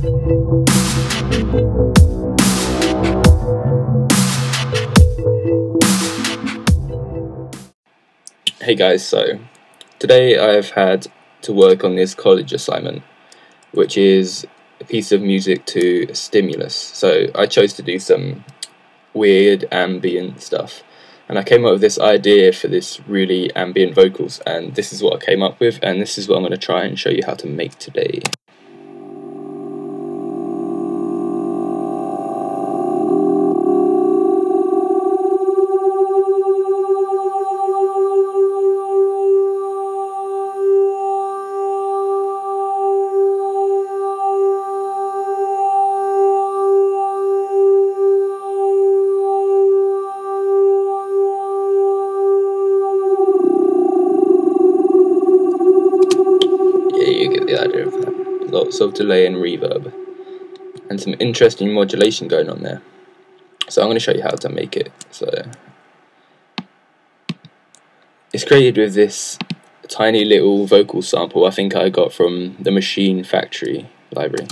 Hey guys, so today I've had to work on this college assignment, which is a piece of music to a stimulus. So I chose to do some weird ambient stuff, and I came up with this idea for this really ambient vocals, and this is what I came up with, and this is what I'm going to try and show you how to make today. You get the idea of that. Lots of delay and reverb, and some interesting modulation going on there. So I'm going to show you how to make it. So it's created with this tiny little vocal sample I think I got from the Machine Factory library.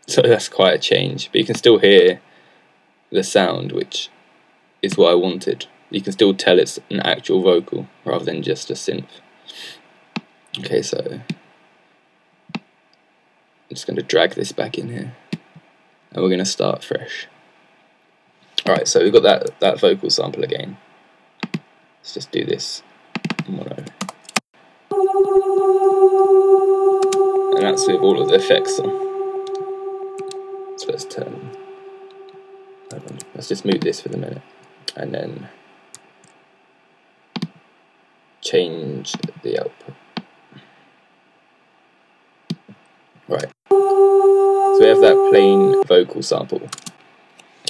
So that's quite a change, but you can still hear the sound, which is what I wanted. You can still tell it's an actual vocal rather than just a synth. Okay, so I'm just going to drag this back in here, and we're going to start fresh. Alright, so we've got that vocal sample again. Let's just do this mono. And that's with all of the effects on. So let's let's just move this for the minute, and then change the output. Right, so we have that plain vocal sample,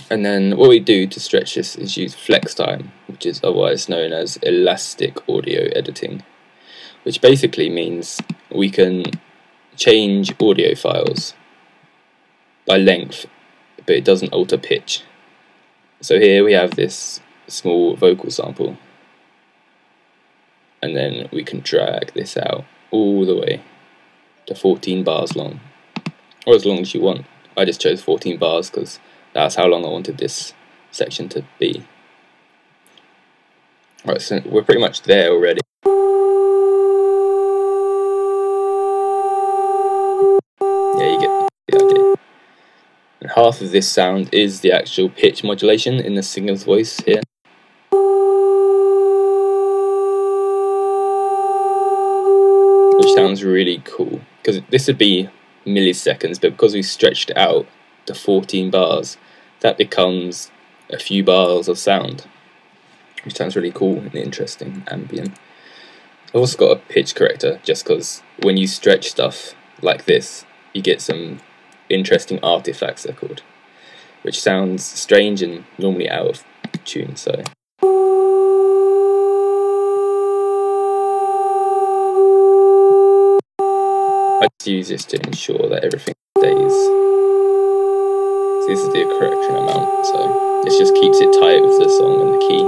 and then what we do to stretch this is use flex time, which is otherwise known as elastic audio editing, which basically means we can change audio files by length, but it doesn't alter pitch. So here we have this small vocal sample, and then we can drag this out all the way to 14 bars long, or as long as you want. I just chose 14 bars because that's how long I wanted this section to be. Right, so we're pretty much there already. Yeah, you get the idea. And half of this sound is the actual pitch modulation in the singer's voice here. Which sounds really cool, because this would be milliseconds, but because we stretched it out to 14 bars, that becomes a few bars of sound, which sounds really cool and interesting, ambient. I've also got a pitch corrector, just because when you stretch stuff like this, you get some interesting artifacts, they're called, which sounds strange and normally out of tune. So I just use this to ensure that everything stays. So this is the correction amount, so this just keeps it tight with the song and the key.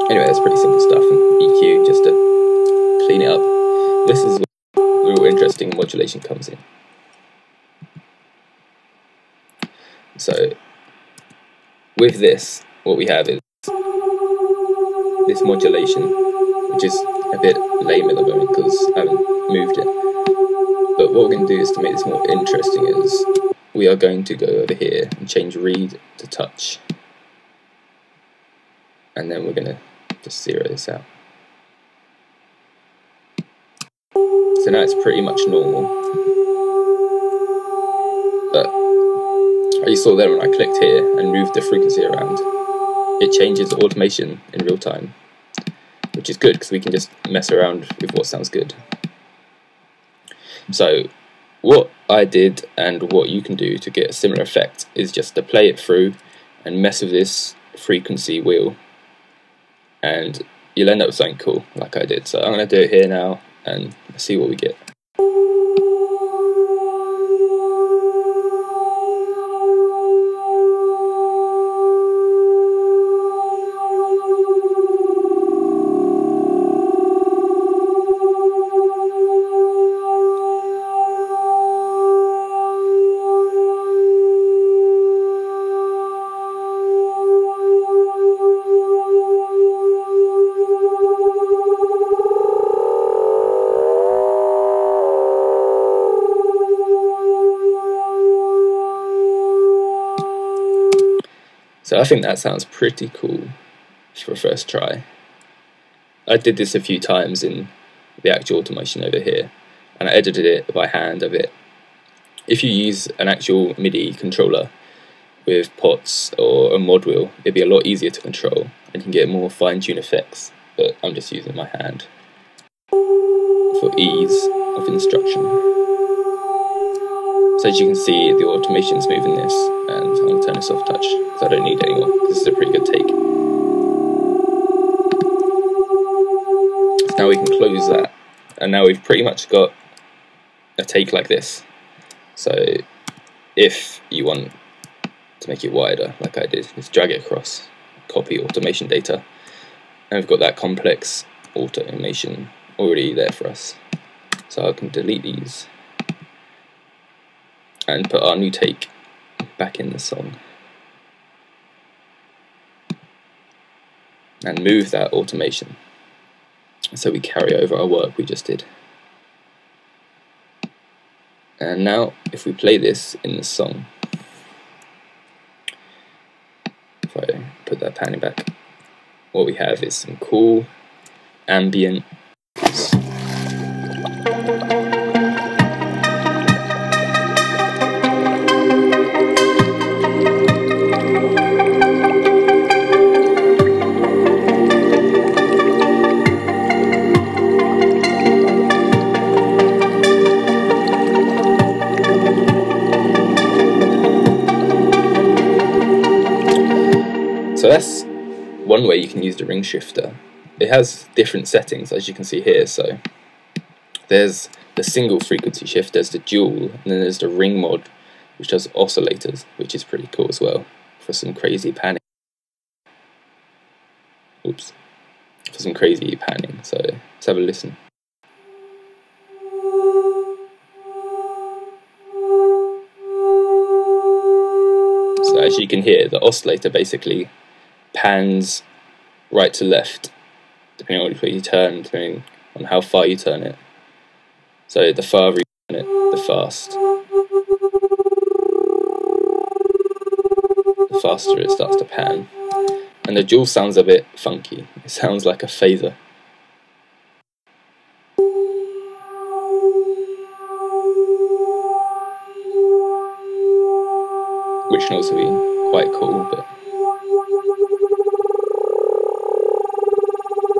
Anyway, that's pretty simple stuff, and EQ just to clean it up. This is where the real interesting modulation comes in. So with this, what we have is this modulation, which is a bit lame at the moment because I haven't moved it. But what we're going to do is to make this more interesting is we are going to go over here and change read to touch, and then we're going to just zero this out. So now it's pretty much normal, but you saw there when I clicked here and moved the frequency around, it changes the automation in real time, which is good because we can just mess around with what sounds good. So what I did and what you can do to get a similar effect is just to play it through and mess with this frequency wheel, and you'll end up with something cool like I did. So I'm going to do it here now and see what we get. So I think that sounds pretty cool for a first try. I did this a few times in the actual automation over here, and I edited it by hand a bit. If you use an actual MIDI controller with pots or a mod wheel, it'd be a lot easier to control and you can get more fine-tuned effects, but I'm just using my hand for ease of instruction. So as you can see, the automation's moving this, and I'm going to turn this off touch because I don't need it anymore. This is a pretty good take. So now we can close that, and now we've pretty much got a take like this. So if you want to make it wider, like I did, just drag it across, copy automation data, and we've got that complex automation already there for us. So I can delete these and put our new take back in the song and move that automation so we carry over our work we just did. And now if we play this in the song, if I put that panning back, what we have is some cool ambient vocals. So that's one way you can use the ring shifter. It has different settings, as you can see here. So there's the single frequency shift, there's the dual, and then there's the ring mod, which does oscillators, which is pretty cool as well for some crazy panning. Oops, for some crazy panning. So let's have a listen. So as you can hear, the oscillator basically pans right to left, depending on which way you turn, depending on how far you turn it. So the farther you turn it, the faster it starts to pan. And the dual sounds a bit funky. It sounds like a phaser, which can also be quite cool, but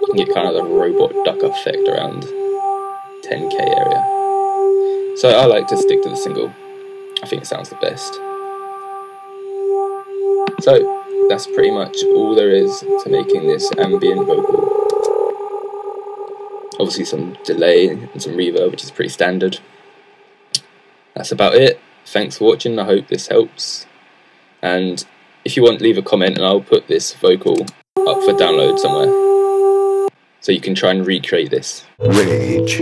you can get kind of the robot duck effect around 10k area. So I like to stick to the single. I think it sounds the best. So that's pretty much all there is to making this ambient vocal. Obviously some delay and some reverb, which is pretty standard. That's about it. Thanks for watching. I hope this helps. And if you want, leave a comment and I'll put this vocal up for download somewhere, so you can try and recreate this. Rage.